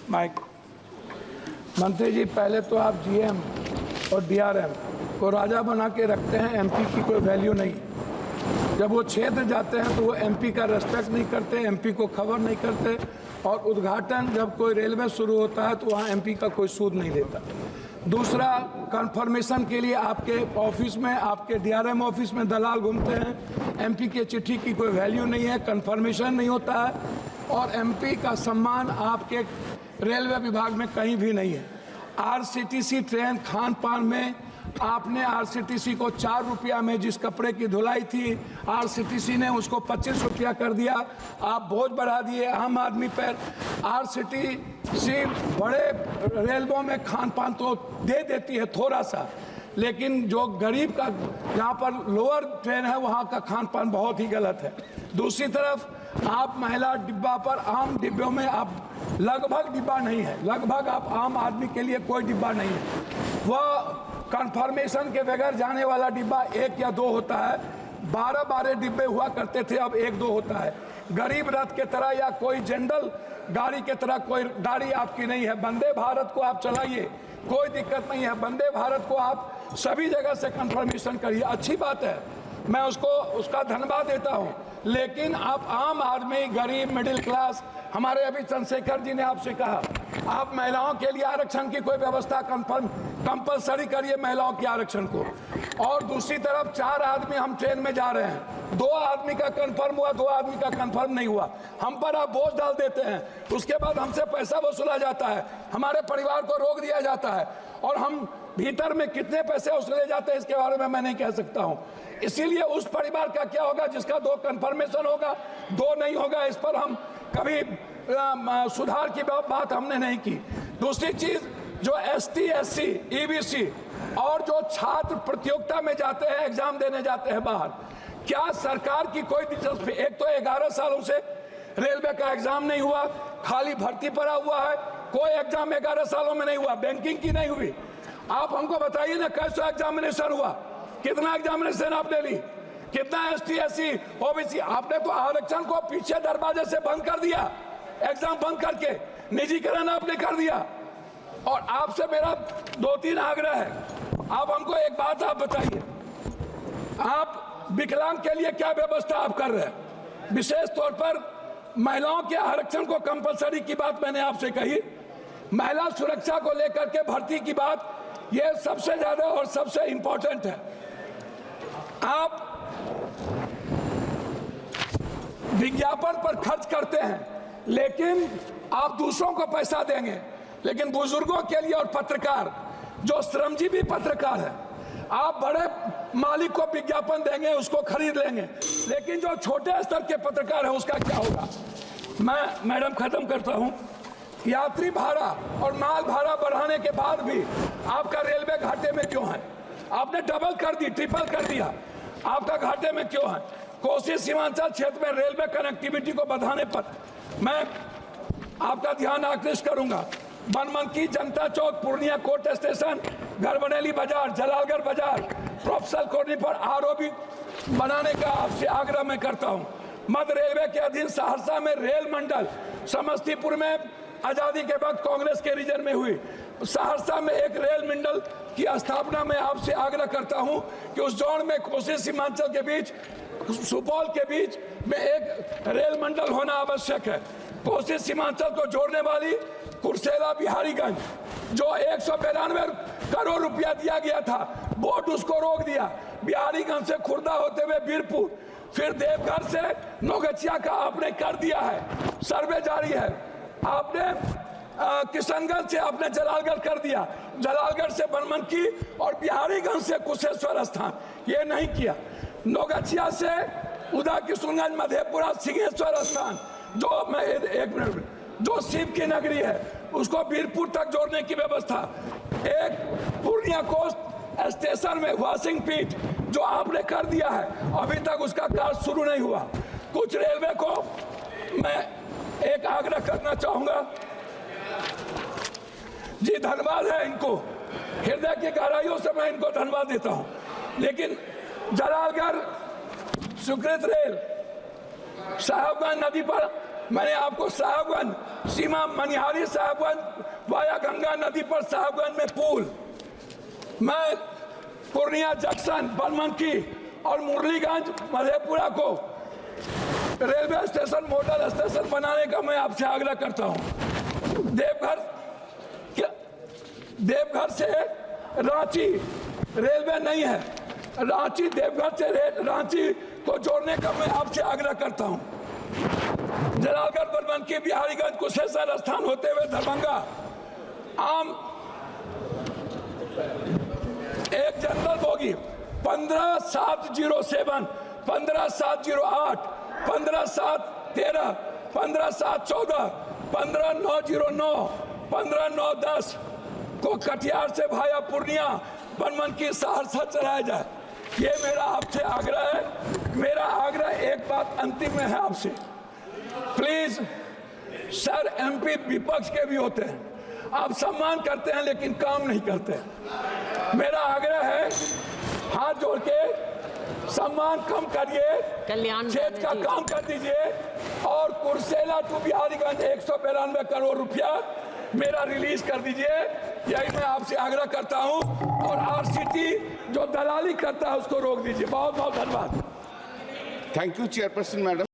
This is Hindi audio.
माइक। मंत्री जी, पहले तो आप जीएम और डीआरएम को राजा बना के रखते हैं, एमपी की कोई वैल्यू नहीं। जब वो क्षेत्र जाते हैं तो वो एमपी का रेस्पेक्ट नहीं करते, एमपी को खबर नहीं करते, और उद्घाटन जब कोई रेलवे शुरू होता है तो वहाँ एमपी का कोई सूद नहीं देता। दूसरा, कंफर्मेशन के लिए आपके ऑफिस में, आपके डीआरएम ऑफिस में दलाल घूमते हैं। एमपी की चिट्ठी की कोई वैल्यू नहीं है, कंफर्मेशन नहीं होता है, और एमपी का सम्मान आपके रेलवे विभाग में कहीं भी नहीं है। आरसीटीसी ट्रेन खान पान में आपने आरसीटीसी को 4 रुपया में जिस कपड़े की धुलाई थी, आरसीटीसी ने उसको 25 रुपया कर दिया। आप बोझ बढ़ा दिए आम आदमी पर। आरसीटीसी बड़े रेलवों में खान पान तो दे देती है थोड़ा सा, लेकिन जो गरीब का जहाँ पर लोअर ट्रेन है वहाँ का खान पान बहुत ही गलत है। दूसरी तरफ आप महिला डिब्बा पर, आम डिब्बों में आप लगभग डिब्बा नहीं है, लगभग आप आम आदमी के लिए कोई डिब्बा नहीं है। वह कंफर्मेशन के बगैर जाने वाला डिब्बा 1 या 2 होता है। 12 डिब्बे हुआ करते थे, अब 1-2 होता है। गरीब रथ के तरह या कोई जनरल गाड़ी के तरह कोई गाड़ी आपकी नहीं है। वंदे भारत को आप चलाइए, कोई दिक्कत नहीं है। वंदे भारत को आप सभी जगह से कंफर्मेशन करिए, अच्छी बात है, मैं उसका धन्यवाद देता हूं। लेकिन आप आम आदमी, गरीब, मिडिल क्लास, हमारे अभी चंद्रशेखर जी ने आपसे कहा आप महिलाओं के लिए आरक्षण की कोई व्यवस्था कंपलसरी करिए, महिलाओं के आरक्षण को। और दूसरी तरफ 4 आदमी हम ट्रेन में जा रहे हैं, 2 आदमी का कंफर्म हुआ, 2 आदमी का कंफर्म नहीं हुआ, हम पर आप बोझ डाल देते हैं। उसके बाद हमसे पैसा वसूला जाता है, हमारे परिवार को रोक दिया जाता है, और हम भीतर में कितने पैसे वसूले जाते हैं इसके बारे में मैं नहीं कह सकता हूं। इसीलिए उस परिवार का क्या होगा जिसका 2 कंफर्मेशन होगा, 2 नहीं होगा, इस पर हम कभी सुधार की बात हमने नहीं की। दूसरी चीज, जो एसटी, एससी, ईबीसी और जो छात्र प्रतियोगिता में जाते हैं, एग्जाम देने जाते हैं बाहर, क्या सरकार की कोई दिलचस्पी? एक तो 11 सालों से रेलवे का एग्जाम नहीं हुआ, खाली भर्ती पड़ा हुआ है, कोई एग्जाम 11 सालों में नहीं हुआ, बैंकिंग की नहीं हुई। आप हमको बताइए ना, कैसा एग्जामिनेशन हुआ, कितना एग्जामिनेशन आपने ली, कितना एसटी, एससी, ओबीसी? आपने तो आरक्षण को पीछे दरवाजे से बंद कर दिया, एग्जाम बंद करके निजीकरण आपने कर दिया। और आपसे मेरा 2-3 आग्रह है, आप हमको एक बात आप बताइए, आप विकलांग के लिए क्या व्यवस्था आप कर रहे हैं? विशेष तौर पर महिलाओं के आरक्षण को कंपलसरी की बात मैंने आपसे कही, महिला सुरक्षा को लेकर के भर्ती की बात, ये सबसे ज्यादा और सबसे इंपॉर्टेंट है। आप विज्ञापन पर खर्च करते हैं, लेकिन आप दूसरों को पैसा देंगे, लेकिन बुजुर्गों के लिए और पत्रकार, जो श्रमजीवी पत्रकार है, आप बड़े मालिक को विज्ञापन देंगे, उसको खरीद लेंगे, लेकिन जो छोटे स्तर के पत्रकार है उसका क्या होगा? मैं मैडम खत्म करता हूं। यात्री भाड़ा और माल भाड़ा बढ़ाने के बाद भी आपका रेलवे घाटे में क्यों है? आपने डबल कर दी, ट्रिपल कर दिया, आपका घाटे में क्यों है? कोसी सीमांचल क्षेत्र में रेलवे कनेक्टिविटी को बढ़ाने पर मैं आपका ध्यान आकृष्ट करूंगा। बनमनकी, जनता चौक, पूर्णिया कोर्ट स्टेशन, गढ़बरेली बाजार, जलालगढ़ बाजार, प्रोफेसर कॉलोनी पर आरओबी बनाने का आपसे आग्रह मैं करता हूं। मध्य रेलवे के अधीन सहरसा में रेल मंडल, समस्तीपुर में आजादी के वक्त कांग्रेस के रीजन में हुई, सहरसा में एक रेल मंडल की स्थापना में आपसे आग्रह करता हूं कि उस जोन में कोसी सीमांचल के बीच, सुपौल के बीच में एक रेल मंडल होना आवश्यक है। कोसी सीमांचल को जोड़ने वाली कुर्सेला बिहारीगंज, जो 192 करोड़ रुपया दिया गया था, बोर्ड उसको रोक दिया। बिहारीगंज से खुर्दा होते हुए बीरपुर, फिर देवघर से नौगछिया का आपने कर दिया है, सर्वे जारी है। आपने किशनगंज से आपने जलालगढ़ कर दिया, जलालगढ़ से बनमनकी और बिहारीगंज से कुशेश्वर स्थान, ये नहीं किया। नौगछिया से उदा किशनगंज, मधेपुरा, सिंहेश्वर स्थान, जो मैं एक मिनट, जो शिव की नगरी है, उसको बीरपुर तक जोड़ने की व्यवस्था। एक पूर्णिया कोस्ट स्टेशन में वॉशिंग पीट जो आपने कर दिया है, अभी तक उसका कार्य शुरू नहीं हुआ। कुछ रेलवे को मैं एक आग्रह करना चाहूंगा जी, धन्यवाद है इनको, हृदय की गहराइयों से मैं इनको धन्यवाद देता हूं, लेकिन जलालगढ़ स्वीकृत रेल साहेबगंज नदी पर मैंने आपको साहबगंज सीमा मनिहारी साहबगंज वाया गंगा नदी पर साहबगंज में पुल, मैं पूर्णिया जंक्शन बनमनखी और मुरलीगंज मधेपुरा को रेलवे स्टेशन मॉडल स्टेशन बनाने का मैं आपसे आग्रह करता हूं। देवघर से रांची रेलवे नहीं है, रांची देवघर से रांची को जोड़ने का मैं आपसे आग्रह करता हूं। जलालगढ़ बनमनखी बिहारीगंज कुशेश्वर स्थान होते हुए दरभंगा आम एक जनरल बोगी 15707, 15708, 15713, 15714, 15909, 15910 को कटिहार से भाया पूर्णिया बनमनखी सहरसा चलाया जाए। ये मेरा आपसे आग्रह है। मेरा आग्रह एक बात अंतिम में है आपसे, प्लीज सर, एमपी विपक्ष के भी होते हैं, आप सम्मान करते हैं लेकिन काम नहीं करते हैं। मेरा आग्रह है, हाथ जोड़ के सम्मान कम करिए, क्षेत्र का काम कर दीजिए और कुर्सेला टू बिहारीगंज 192 करोड़ रुपया मेरा रिलीज कर दीजिए। यही मैं आपसे आग्रह करता हूं और आरसीटी जो दलाली करता है उसको रोक दीजिए। बहुत बहुत धन्यवाद। Thank you chairperson madam.